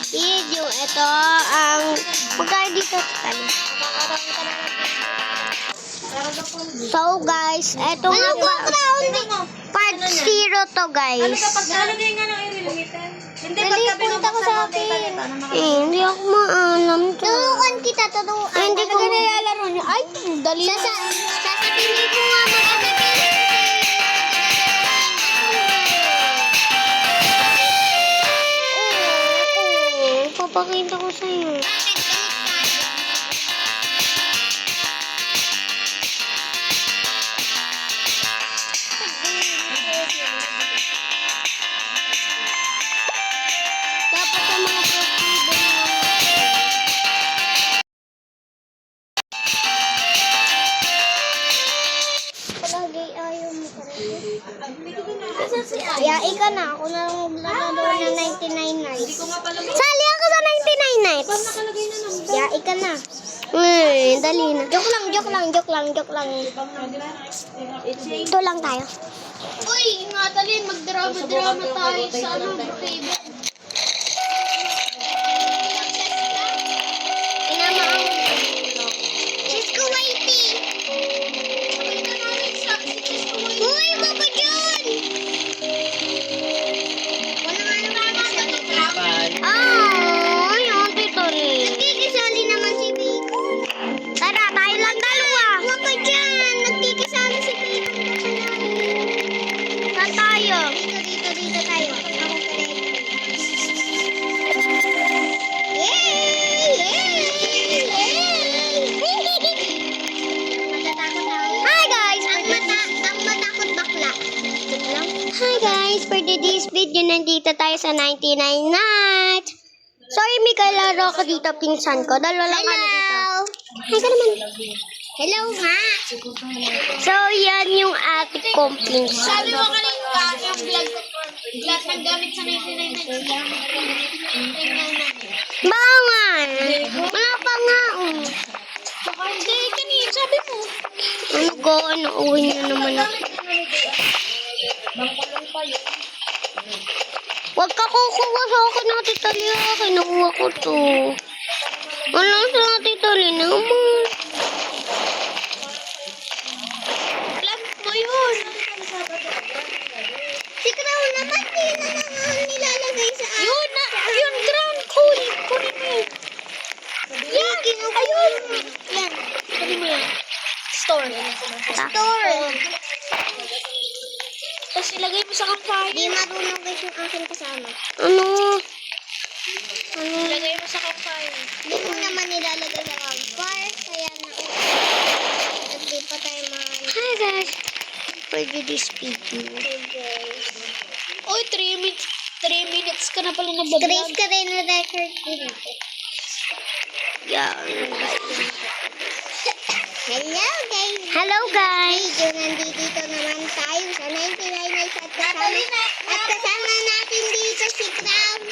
video. Ito ang magkano dito? So guys, ito part 0 to guys. Nalagay nga ng i-limitan. Hindi, Nalipunta ko sa akin. Hindi ako maalam to. Tutukan kita, tutukan. Hindi ko nilalaro niya. Ay, dali na. Sasabihin ko nga Papakita ko sa'yo. Dapat ang mga protibo palagi ayaw mo pa rin. Kaya ika na. Ako na lang maglalaro ng 99 nights. ko nga pala Sali ako sa 99 nights. nakalagay na ng Kaya ika na. Dali na. Joke lang. Ito lang tayo. Uy, Madeline, magdrama-drama tayo sa favorite. Inama ang Cisco Whitey. Uy, baka dyan! Wala nga naman sa tutraw. Ay, ate tol. Nagkikisali naman si Bacon. Tara, tayo lang dalawa. Baka dyan! Nagkikisali si Bacon. Saan tayo? Dito tayo. Ako Matatakot ako. Hi guys! Ang matakot bakla. Hi guys! For today's video, nandito tayo sa 99 nights. Sorry, may kalaro ako dito, pinsan ko. Dalawa lang kami dito. Hi ka naman. Hello, ma. So, yan yung ate kong pinsan. Sabi mo kanina, yung vlog ko for vlog ng gamit sa 99 Bangan! Wala pa nga, oh. Hindi, kanina, sabi mo. Ano ko, uwi na naman ako. Huwag ka kukuha sa akin, Ate Talia. Kinuha ko to. Wala sa Ate Talia naman. Vlog mo yun. Si Crown naman, di na naman nilalagay sa akin. Yun, ground coin. Kunin mo yun. Yan, ayun. Yan. Kunin mo yun. Store. Store. Tapos ilagay mo sa campfire. Di marunong guys yung aking kasama. Ano? Ilagay mo sa campfire. Di mo naman nilalagay sa campfire. Kaya na at di pa tayo Hi guys. For this video. Uy, 3 minutes ka na pala nabablog. Trace ka rin na record din. Yeah. Hello guys. Hello guys. Medyo nandito naman tayo sa 99 nights at kasama natin dito si Crown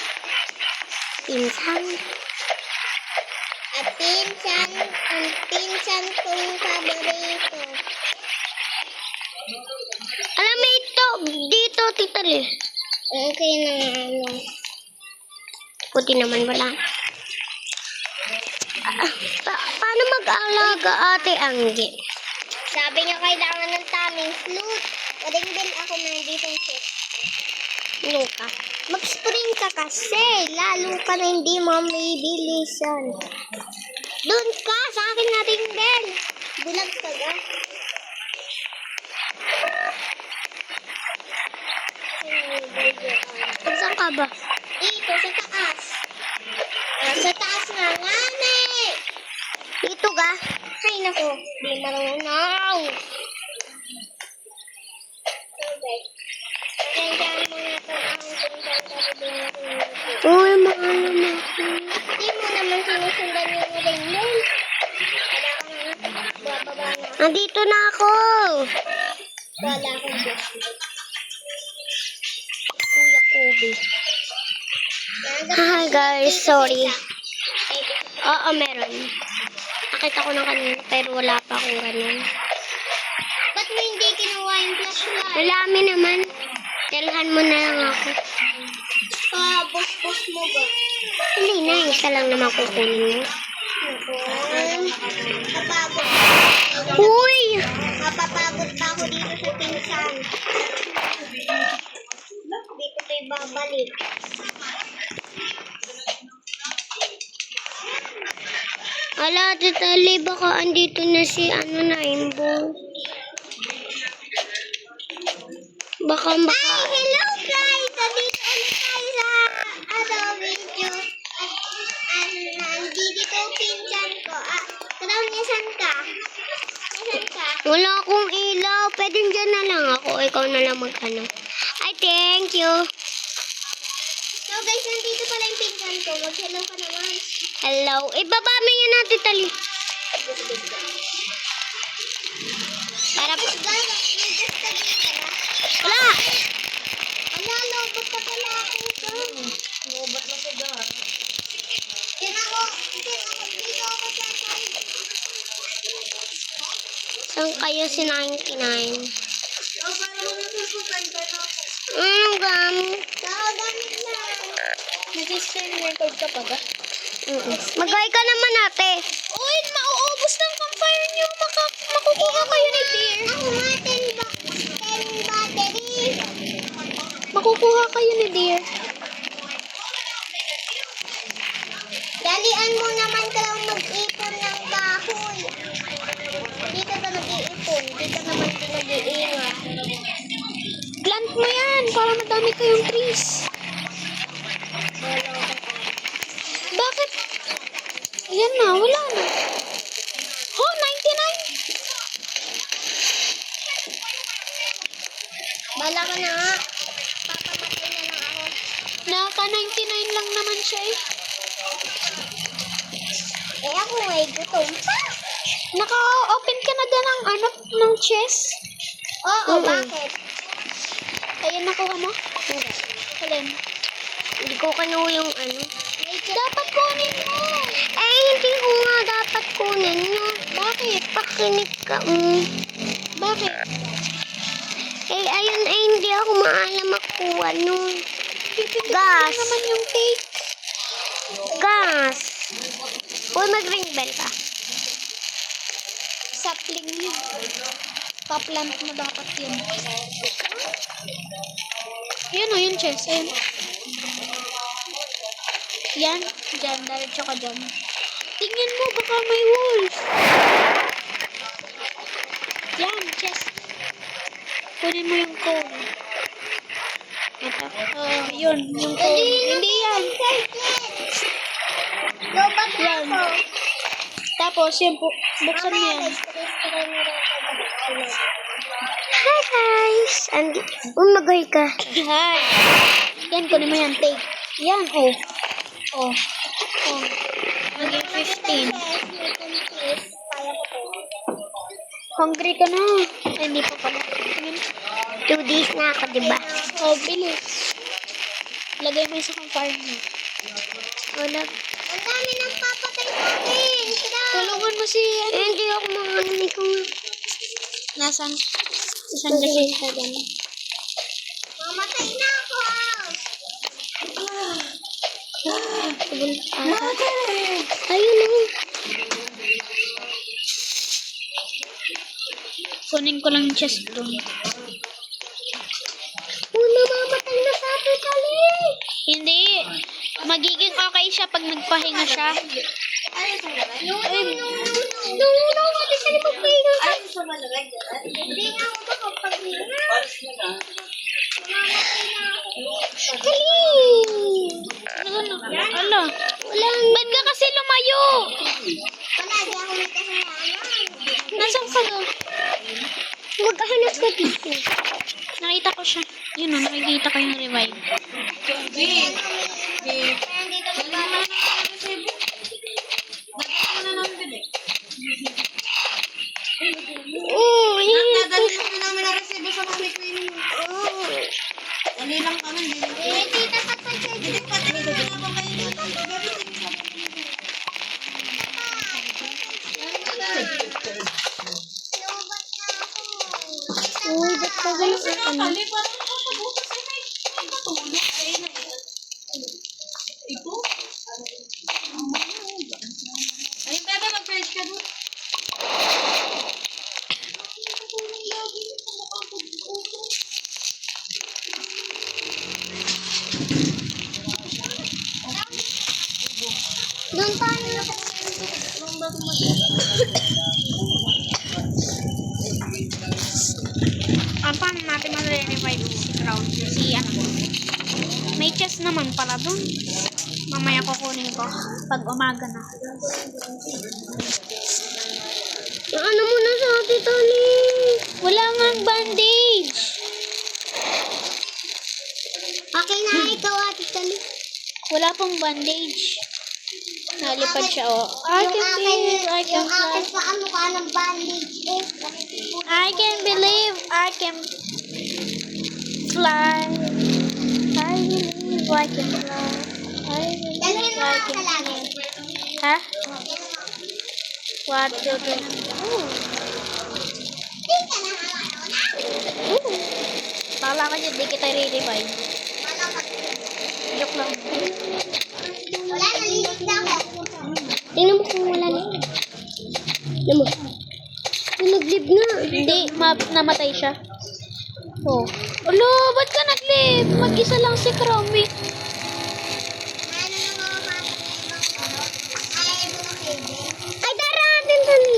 Pinsan. at ang pinsan kong paborito. Alam mo ito, dito, Tita Lee. Okay na ano. Puti naman wala. Paano mag-alaga Ate Anggi? Sabi niya kailangan ng taming flute. Pwedeng din ako nandito flute. Luka. Mag-spring ka kasi. Lalo ka na hindi mamibilisan. Doon ka. Sa akin natin din. Bulag ka ga. Saan ka ba? Dito sa taas. Sa taas nga nga Dito ka? Ay nako. Di marunong. Okay. Nandiyan mo na ito ang pinsan kasi din natin. Uy, maalam ako. Hindi mo naman sinusundan yung Raymond. Wala ka na. Bababa na. Nandito na ako. Wala akong gusto. Kuya Kobe. Hi guys, sorry. Oo, meron. Nakita ko ng kanina pero wala pa akong ganun. Ba't mo hindi kinuha yung flashlight? Malami naman. Telhan mo na lang ako. Boss mo ba? Hindi na, isa lang naman kukunin mo. Kapagod. Uy! Mapapagod pa ako dito sa pinsan. Dito tayo babalik. Ala, Tita Lee, baka andito na si Rainbow. Baka. Hi, hello guys! Nandito ulit tayo sa video. Nandito yung pinsan ko. Tanaw niya, saan ka? Nasaan ka? Wala akong ilaw. Pwede dyan na lang ako. Ikaw na lang mag-ano. Ay, thank you. So guys, nandito pala yung pinsan ko. Mag-hello ka naman. Hello. Ibaba mo yan natin, Tali. Para po. Guys, may gusto ka na. Wala. Ala, lobot ka pala ako ito. Lobot na siya dyan. Dito ako sa side. Saan kayo si 99? Oh, parang nasusukan ka na. Anong gamit? Gamit na. Nag-screen record ka pa ba? Mag-hi ka naman, ate. Uy, mauubos ng campfire niyo. Makukuha kayo ni Dear. Ako nga, 10 battery. Makukuha kayo ni Dear. Dalian mo naman ka lang mag-ipon ng bahoy. Dito ka nag-iipon. Dito naman din nag-iingat. Plant mo yan para madami kayong trees. Bakit? Yan na, wala na. Oh, 99. Bala ka na nga. Papamatay na lang ako. Naka 99 lang naman siya eh. Eh ako ay gutom pa. Naka-open ka na din ng chest. Oo, bakit? Ayan, nakuha mo? Alin? Hindi ko kanuha yung Dapat kunin mo. Eh, hindi ko nga dapat kunin yun. Bakit? Pakinig ka. Bakit? Eh, ayun, eh, hindi ako maalam makuha nun. Pipindot Gas. mo naman yung take. Gas. Uy, mag-ring bell ka. Sapling yun. Pa-plant mo dapat yun. Yun o, yung chest. Ayun. Yan. Diyan. Diretso ka dyan. Tingin mo, baka may wolf. Yan, chest. Kunin mo yung cone. Ito. Oh, yun. Yung cone. Hindi yan. Lobat na Yan. ako. Tapos, yun po. Buksan mo yan. Hi, guys. Mag-hi ka. Hi. Yan, kunin mo yan. Take. Yan, oh. Oh. Oh. Maging 15. Kaya ko po. Hungry ka na. Ay, hindi pa pala. Tingin. 2 days na ako, diba? Oh, bilis. Lagay mo sa campfire mo. Wala. Ang dami ng papatay natin. Tulungan mo si, Eh, hindi ako makarinig ko nga. Nasaan? Saan ka siya dyan? Mamatay na ako. Ayun na. Kunin ko lang yung chest doon. Namamatay na sa atin, Kali. Hindi. Magiging okay siya pag nagpahinga siya. No, kasi sali magpahinga ka. Hindi nga ako makapaghinga. Kali. Ano? Ba't ka kasi lumayo? Wala, di ako nagkahingaan. Nasaan ka doon? Magkahanap ka dito. Nakita ko siya. Yun o, nakikita ko yung revive. Oo, yun. Nadalhin ko namin ang resibo sa mami ko yun. Dali lang kami. Eh, tita, kapag sa Hindi pa tayo na naman kayo dito. lobat na ako. Uy, ba't ka ganun ang Kali parang nakabukas ay may patulog. Ay na. Ito? Paano natin mag-revive si Crown? Si ano? May chest naman pala dun. Mamaya kukunin ko. Pag umaga na. Ano mo na sa atin, Tony? Wala nga bandage. Okay na, ikaw ate Tali. Wala pong bandage. Nalipad siya, oh. I Yung can believe I can yung akin fly. pa ang mukha ng bandage eh. I can believe I can fly. I believe I can fly. I Dalhin believe mo I nga can sa lagi. fly. Ha? What to do? Tingka na hawa na. Bala ka dyan, di kita re-revive. Joke lang. Wala, nalilig na ako. Tingnan mo kung wala na. Tingnan mo. Nag-live na. Hindi, namatay siya. Oh. Ulo, ba't ka nag-live? Mag-isa lang si Cromie. Ano na mga mata na ibang ano? Ay, ito na kayo. Ay, tara natin, Tony.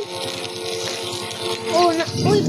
Oh, uy,